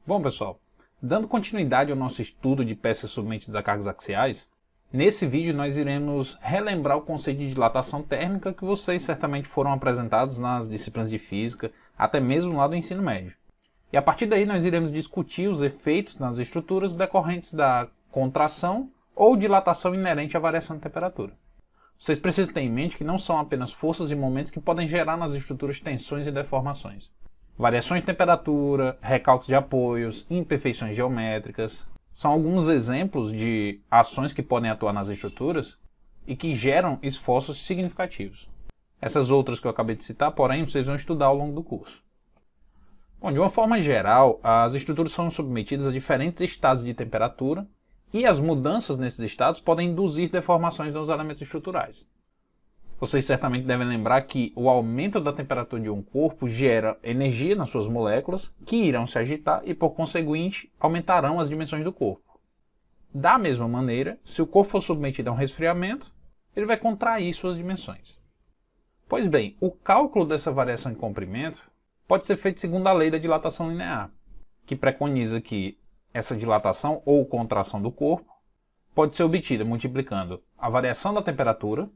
Bom, pessoal, dando continuidade ao nosso estudo de peças submetidas a cargas axiais, nesse vídeo nós iremos relembrar o conceito de dilatação térmica que vocês certamente foram apresentados nas disciplinas de física, até mesmo lá do ensino médio. E a partir daí nós iremos discutir os efeitos nas estruturas decorrentes da contração ou dilatação inerente à variação de temperatura. Vocês precisam ter em mente que não são apenas forças e momentos que podem gerar nas estruturas tensões e deformações. Variações de temperatura, recalques de apoios, imperfeições geométricas, são alguns exemplos de ações que podem atuar nas estruturas e que geram esforços significativos. Essas outras que eu acabei de citar, porém, vocês vão estudar ao longo do curso. Bom, de uma forma geral, as estruturas são submetidas a diferentes estados de temperatura e as mudanças nesses estados podem induzir deformações nos elementos estruturais. Vocês certamente devem lembrar que o aumento da temperatura de um corpo gera energia nas suas moléculas, que irão se agitar e, por conseguinte, aumentarão as dimensões do corpo. Da mesma maneira, se o corpo for submetido a um resfriamento, ele vai contrair suas dimensões. Pois bem, o cálculo dessa variação de comprimento pode ser feito segundo a lei da dilatação linear, que preconiza que essa dilatação ou contração do corpo pode ser obtida multiplicando a variação da temperatura,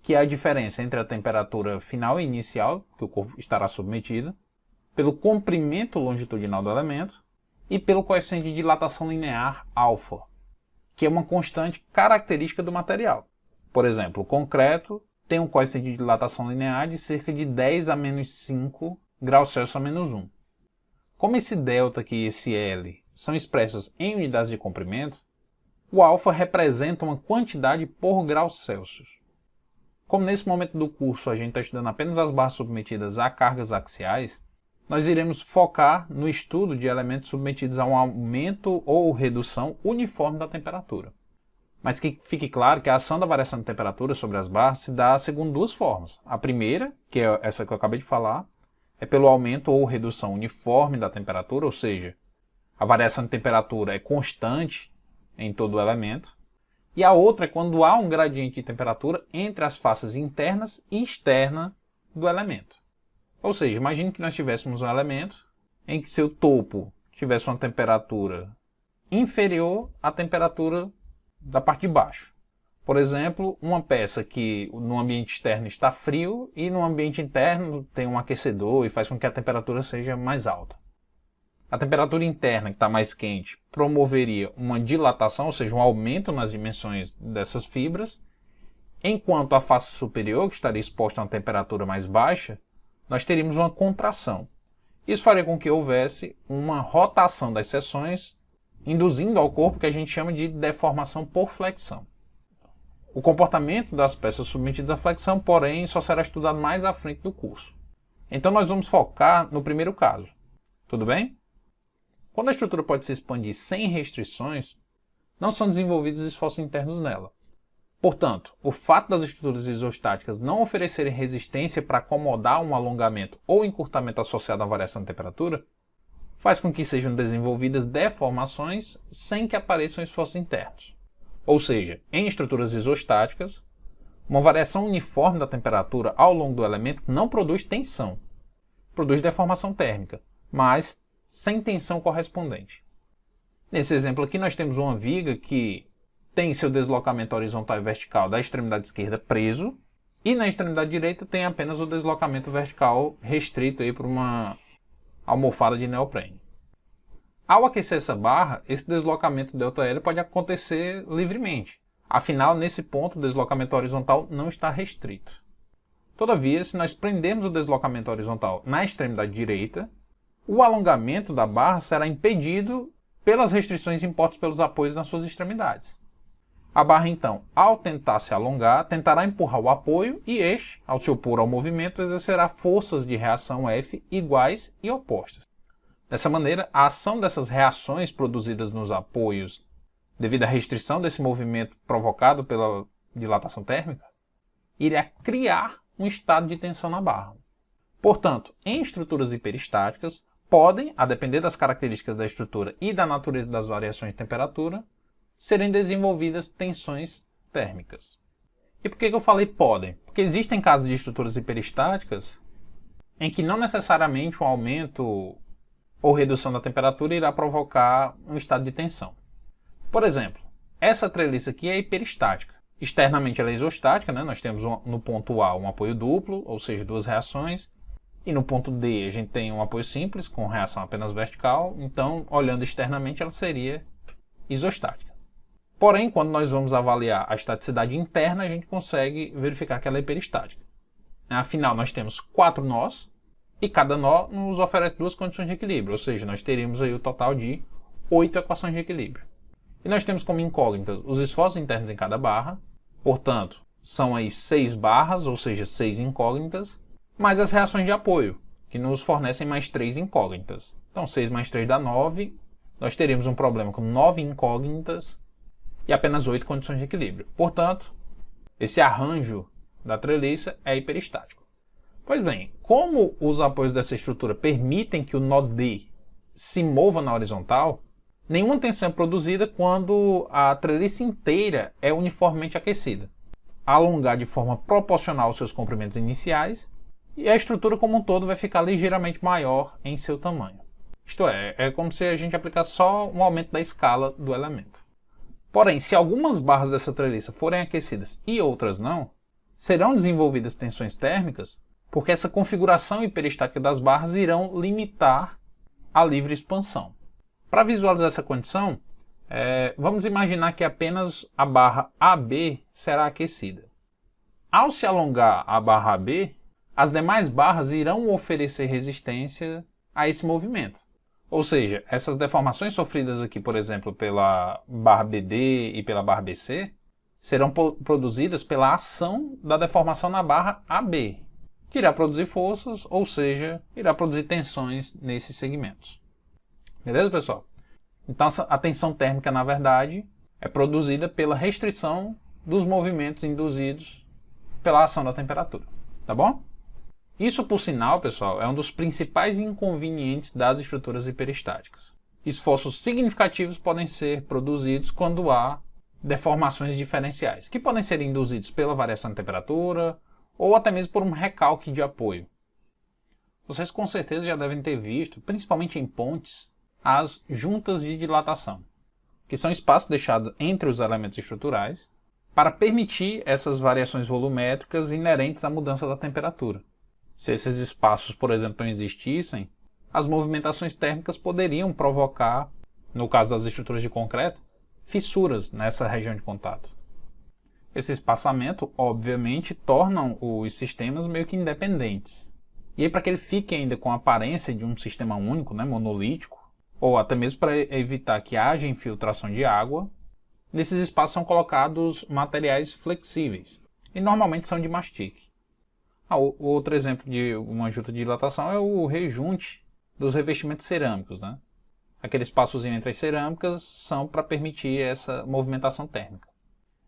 que é a diferença entre a temperatura final e inicial que o corpo estará submetido, pelo comprimento longitudinal do elemento e pelo coeficiente de dilatação linear alfa, que é uma constante característica do material. Por exemplo, o concreto tem um coeficiente de dilatação linear de cerca de 10 a menos 5 graus Celsius a menos 1. Como esse delta aqui e esse L são expressos em unidades de comprimento, o alfa representa uma quantidade por grau Celsius. Como nesse momento do curso a gente está estudando apenas as barras submetidas a cargas axiais, nós iremos focar no estudo de elementos submetidos a um aumento ou redução uniforme da temperatura. Mas que fique claro que a ação da variação de temperatura sobre as barras se dá segundo duas formas. A primeira, que é essa que eu acabei de falar, é pelo aumento ou redução uniforme da temperatura, ou seja, a variação de temperatura é constante em todo o elemento. E a outra é quando há um gradiente de temperatura entre as faces internas e externas do elemento. Ou seja, imagine que nós tivéssemos um elemento em que seu topo tivesse uma temperatura inferior à temperatura da parte de baixo. Por exemplo, uma peça que no ambiente externo está frio e no ambiente interno tem um aquecedor e faz com que a temperatura seja mais alta. A temperatura interna, que está mais quente, promoveria uma dilatação, ou seja, um aumento nas dimensões dessas fibras, enquanto a face superior, que estaria exposta a uma temperatura mais baixa, nós teríamos uma contração. Isso faria com que houvesse uma rotação das seções, induzindo ao corpo o que a gente chama de deformação por flexão. O comportamento das peças submetidas à flexão, porém, só será estudado mais à frente do curso. Então nós vamos focar no primeiro caso. Tudo bem? Quando a estrutura pode se expandir sem restrições, não são desenvolvidos esforços internos nela. Portanto, o fato das estruturas isostáticas não oferecerem resistência para acomodar um alongamento ou encurtamento associado à variação de temperatura, faz com que sejam desenvolvidas deformações sem que apareçam esforços internos. Ou seja, em estruturas isostáticas, uma variação uniforme da temperatura ao longo do elemento não produz tensão, produz deformação térmica, mas sem tensão correspondente. Nesse exemplo aqui nós temos uma viga que tem seu deslocamento horizontal e vertical da extremidade esquerda preso e na extremidade direita tem apenas o deslocamento vertical restrito aí por uma almofada de neoprene. Ao aquecer essa barra, esse deslocamento ΔL pode acontecer livremente. Afinal, nesse ponto, o deslocamento horizontal não está restrito. Todavia, se nós prendermos o deslocamento horizontal na extremidade direita, o alongamento da barra será impedido pelas restrições impostas pelos apoios nas suas extremidades. A barra, então, ao tentar se alongar, tentará empurrar o apoio e este, ao se opor ao movimento, exercerá forças de reação F iguais e opostas. Dessa maneira, a ação dessas reações produzidas nos apoios, devido à restrição desse movimento provocado pela dilatação térmica, irá criar um estado de tensão na barra. Portanto, em estruturas hiperestáticas, podem, a depender das características da estrutura e da natureza das variações de temperatura, serem desenvolvidas tensões térmicas. E por que eu falei podem? Porque existem casos de estruturas hiperestáticas em que não necessariamente um aumento ou redução da temperatura irá provocar um estado de tensão. Por exemplo, essa treliça aqui é hiperestática. Externamente ela é isostática, né? Nós temos no ponto A um apoio duplo, ou seja, duas reações, e no ponto D a gente tem um apoio simples, com reação apenas vertical, então, olhando externamente, ela seria isostática. Porém, quando nós vamos avaliar a estaticidade interna, a gente consegue verificar que ela é hiperestática. Afinal, nós temos 4 nós, e cada nó nos oferece 2 condições de equilíbrio, ou seja, nós teríamos aí o total de 8 equações de equilíbrio. E nós temos como incógnitas os esforços internos em cada barra, portanto, são aí 6 barras, ou seja, 6 incógnitas, mais as reações de apoio, que nos fornecem mais 3 incógnitas. Então, 6 mais 3 dá 9, nós teríamos um problema com 9 incógnitas e apenas 8 condições de equilíbrio. Portanto, esse arranjo da treliça é hiperestático. Pois bem, como os apoios dessa estrutura permitem que o nó D se mova na horizontal, nenhuma tensão é produzida quando a treliça inteira é uniformemente aquecida, alongar de forma proporcional aos seus comprimentos iniciais, e a estrutura como um todo vai ficar ligeiramente maior em seu tamanho. Isto é como se a gente aplicasse só um aumento da escala do elemento. Porém, se algumas barras dessa treliça forem aquecidas e outras não, serão desenvolvidas tensões térmicas, porque essa configuração hiperestática das barras irão limitar a livre expansão. Para visualizar essa condição, vamos imaginar que apenas a barra AB será aquecida. Ao se alongar a barra AB, as demais barras irão oferecer resistência a esse movimento. Ou seja, essas deformações sofridas aqui, por exemplo, pela barra BD e pela barra BC, serão produzidas pela ação da deformação na barra AB, que irá produzir forças, ou seja, irá produzir tensões nesses segmentos. Beleza, pessoal? Então, a tensão térmica, na verdade, é produzida pela restrição dos movimentos induzidos pela ação da temperatura. Tá bom? Isso, por sinal, pessoal, é um dos principais inconvenientes das estruturas hiperestáticas. Esforços significativos podem ser produzidos quando há deformações diferenciais, que podem ser induzidos pela variação de temperatura ou até mesmo por um recalque de apoio. Vocês com certeza já devem ter visto, principalmente em pontes, as juntas de dilatação, que são espaços deixados entre os elementos estruturais para permitir essas variações volumétricas inerentes à mudança da temperatura. Se esses espaços, por exemplo, não existissem, as movimentações térmicas poderiam provocar, no caso das estruturas de concreto, fissuras nessa região de contato. Esse espaçamento, obviamente, torna os sistemas meio que independentes. E aí, para que ele fique ainda com a aparência de um sistema único, né, monolítico, ou até mesmo para evitar que haja infiltração de água, nesses espaços são colocados materiais flexíveis, e normalmente são de mastique. O outro exemplo de uma junta de dilatação é o rejunte dos revestimentos cerâmicos, né? Aquele espaçozinho entre as cerâmicas são para permitir essa movimentação térmica.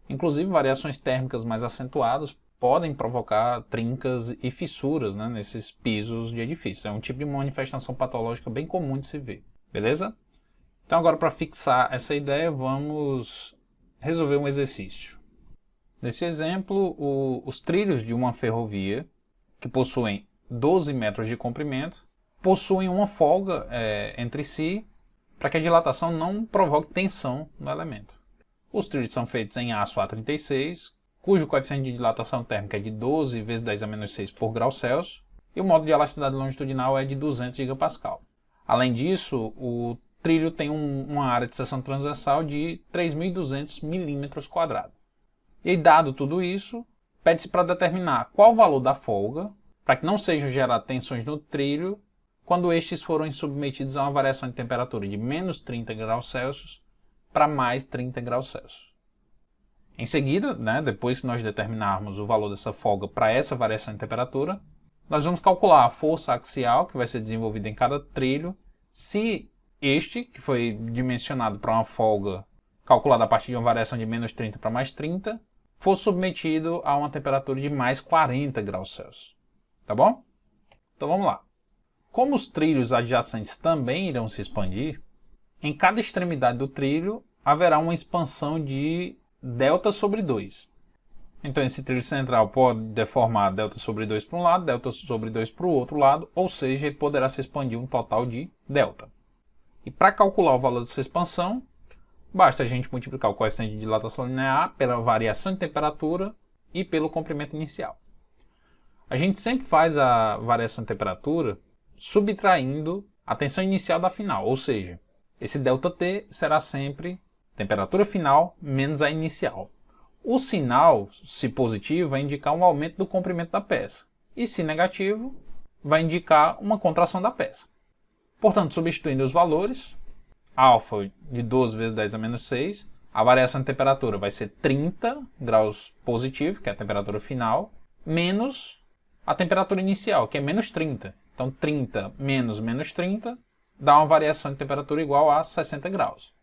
Inclusive, variações térmicas mais acentuadas podem provocar trincas e fissuras, né, nesses pisos de edifícios. É um tipo de manifestação patológica bem comum de se ver. Beleza? Então, agora, para fixar essa ideia, vamos resolver um exercício. Nesse exemplo, os trilhos de uma ferrovia, que possuem 12 metros de comprimento, possuem uma folga entre si para que a dilatação não provoque tensão no elemento. Os trilhos são feitos em aço A36, cujo coeficiente de dilatação térmica é de 12 vezes 10 a menos 6 por grau Celsius, e o modo de elasticidade longitudinal é de 200 GPa. Além disso, o trilho tem uma área de seção transversal de 3.200 mm². E aí, dado tudo isso, pede-se para determinar qual o valor da folga, para que não sejam geradas tensões no trilho, quando estes forem submetidos a uma variação de temperatura de menos 30 graus Celsius para mais 30 graus Celsius. Em seguida, depois que nós determinarmos o valor dessa folga para essa variação de temperatura, nós vamos calcular a força axial que vai ser desenvolvida em cada trilho, se este, que foi dimensionado para uma folga calculada a partir de uma variação de menos 30 para mais 30, for submetido a uma temperatura de mais 40 graus Celsius. Tá bom? Então vamos lá. Como os trilhos adjacentes também irão se expandir, em cada extremidade do trilho haverá uma expansão de delta sobre 2. Então esse trilho central pode deformar delta sobre 2 para um lado, delta sobre 2 para o outro lado, ou seja, ele poderá se expandir um total de delta. E para calcular o valor dessa expansão, basta a gente multiplicar o coeficiente de dilatação linear pela variação de temperatura e pelo comprimento inicial. A gente sempre faz a variação de temperatura subtraindo a tensão inicial da final, ou seja, esse ΔT será sempre temperatura final menos a inicial. O sinal, se positivo, vai indicar um aumento do comprimento da peça, e se negativo, vai indicar uma contração da peça. Portanto, substituindo os valores, alfa de 12 vezes 10 a menos 6, a variação de temperatura vai ser 30 graus positivo, que é a temperatura final, menos a temperatura inicial, que é menos 30. Então, 30 menos menos 30 dá uma variação de temperatura igual a 60 graus.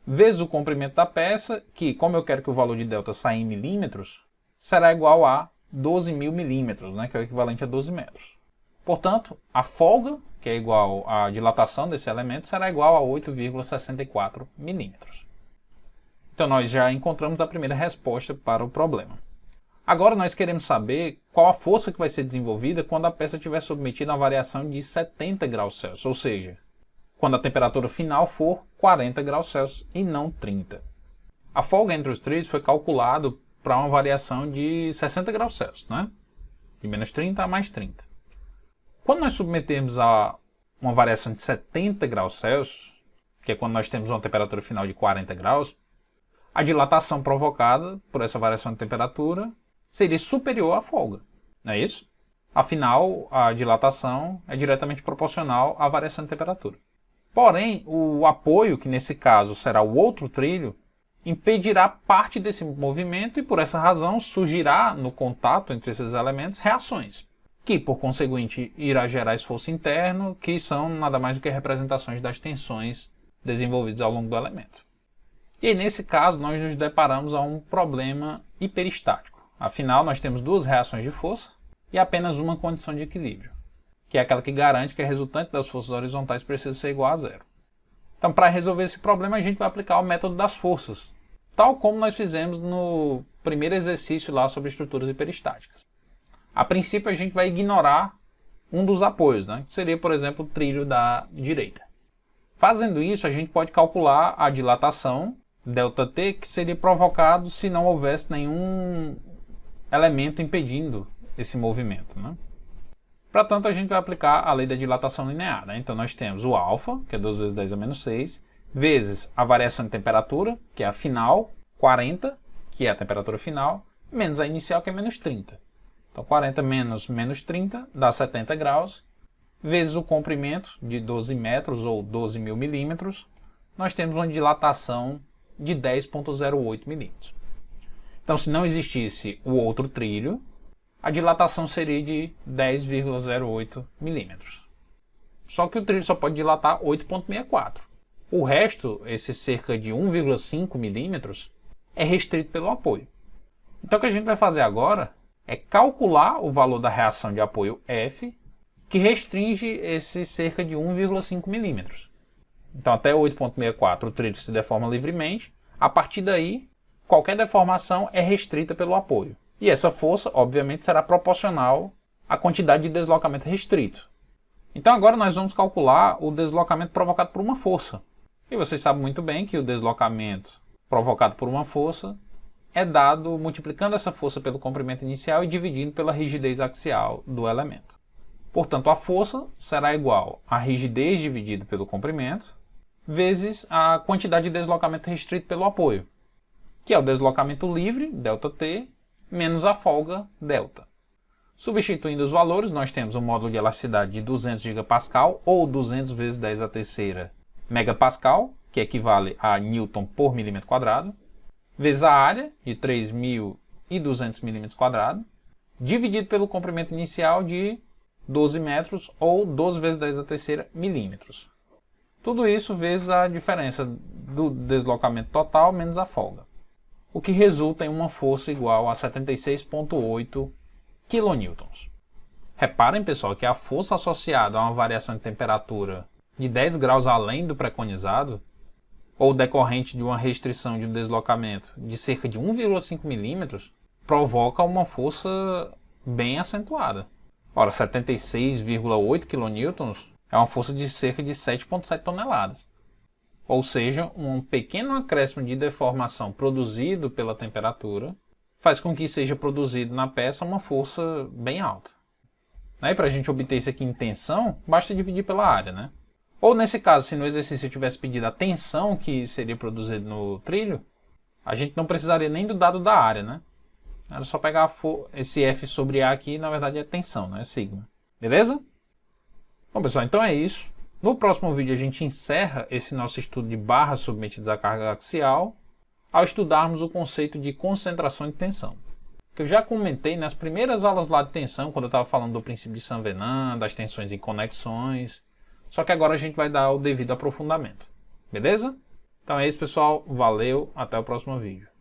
Vezes o comprimento da peça, que, como eu quero que o valor de delta saia em milímetros, será igual a 12.000 milímetros, né, que é o equivalente a 12 metros. Portanto, a folga, que é igual à dilatação desse elemento, será igual a 8,64 milímetros. Então, nós já encontramos a primeira resposta para o problema. Agora, nós queremos saber qual a força que vai ser desenvolvida quando a peça estiver submetida a uma variação de 70 graus Celsius, ou seja, quando a temperatura final for 40 graus Celsius e não 30. A folga entre os trilhos foi calculado para uma variação de 60 graus Celsius, né? De menos 30 a mais 30. Quando nós submetemos a uma variação de 70 graus Celsius, que é quando nós temos uma temperatura final de 40 graus, a dilatação provocada por essa variação de temperatura seria superior à folga, não é isso? Afinal, a dilatação é diretamente proporcional à variação de temperatura. Porém, o apoio, que nesse caso será o outro trilho, impedirá parte desse movimento e, por essa razão, surgirá no contato entre esses elementos reações, que, por conseguinte, irá gerar esforço interno, que são nada mais do que representações das tensões desenvolvidas ao longo do elemento. E aí, nesse caso, nós nos deparamos a um problema hiperestático. Afinal, nós temos duas reações de força e apenas uma condição de equilíbrio, que é aquela que garante que a resultante das forças horizontais precisa ser igual a zero. Então, para resolver esse problema, a gente vai aplicar o método das forças, tal como nós fizemos no primeiro exercício lá sobre estruturas hiperestáticas. A princípio, a gente vai ignorar um dos apoios, né? Que seria, por exemplo, o trilho da direita. Fazendo isso, a gente pode calcular a dilatação, ΔT, que seria provocado se não houvesse nenhum elemento impedindo esse movimento, né? Para tanto, a gente vai aplicar a lei da dilatação linear, né? Então, nós temos o alfa, que é 2 vezes 10 a menos 6, vezes a variação de temperatura, que é a final, 40, que é a temperatura final, menos a inicial, que é menos 30. Então, 40 menos menos 30 dá 70 graus, vezes o comprimento de 12 metros ou 12.000 milímetros, nós temos uma dilatação de 10,08 milímetros. Então, se não existisse o outro trilho, a dilatação seria de 10,08 milímetros. Só que o trilho só pode dilatar 8,64. O resto, esse cerca de 1,5 milímetros, é restrito pelo apoio. Então o que a gente vai fazer agora é calcular o valor da reação de apoio F, que restringe esse cerca de 1,5 milímetros. Então até 8,64 o trilho se deforma livremente. A partir daí, qualquer deformação é restrita pelo apoio. E essa força, obviamente, será proporcional à quantidade de deslocamento restrito. Então agora nós vamos calcular o deslocamento provocado por uma força. E vocês sabem muito bem que o deslocamento provocado por uma força é dado multiplicando essa força pelo comprimento inicial e dividindo pela rigidez axial do elemento. Portanto, a força será igual à rigidez dividido pelo comprimento, vezes a quantidade de deslocamento restrito pelo apoio, que é o deslocamento livre, ΔT, menos a folga, delta. Substituindo os valores, nós temos um módulo de elasticidade de 200 GPa ou 200 vezes 10 a terceira megapascal, que equivale a Newton por milímetro quadrado, vezes a área, de 3.200 milímetros quadrados, dividido pelo comprimento inicial de 12 metros ou 12 vezes 10 a terceira milímetros. Tudo isso vezes a diferença do deslocamento total menos a folga, o que resulta em uma força igual a 76,8 kN. Reparem, pessoal, que a força associada a uma variação de temperatura de 10 graus além do preconizado, ou decorrente de uma restrição de um deslocamento de cerca de 1,5 milímetros, provoca uma força bem acentuada. Ora, 76,8 kN é uma força de cerca de 7,7 toneladas. Ou seja, um pequeno acréscimo de deformação produzido pela temperatura faz com que seja produzido na peça uma força bem alta. E para a gente obter isso aqui em tensão, basta dividir pela área, né? Ou nesse caso, se no exercício eu tivesse pedido a tensão que seria produzida no trilho, a gente não precisaria nem do dado da área, né? Era só pegar esse F sobre A aqui, na verdade é tensão, né? É sigma. Beleza? Bom, pessoal, então é isso. No próximo vídeo a gente encerra esse nosso estudo de barras submetidas à carga axial ao estudarmos o conceito de concentração de tensão. Que eu já comentei nas primeiras aulas lá de tensão, quando eu estava falando do princípio de Saint-Venant, das tensões em conexões. Só que agora a gente vai dar o devido aprofundamento. Beleza? Então é isso, pessoal. Valeu. Até o próximo vídeo.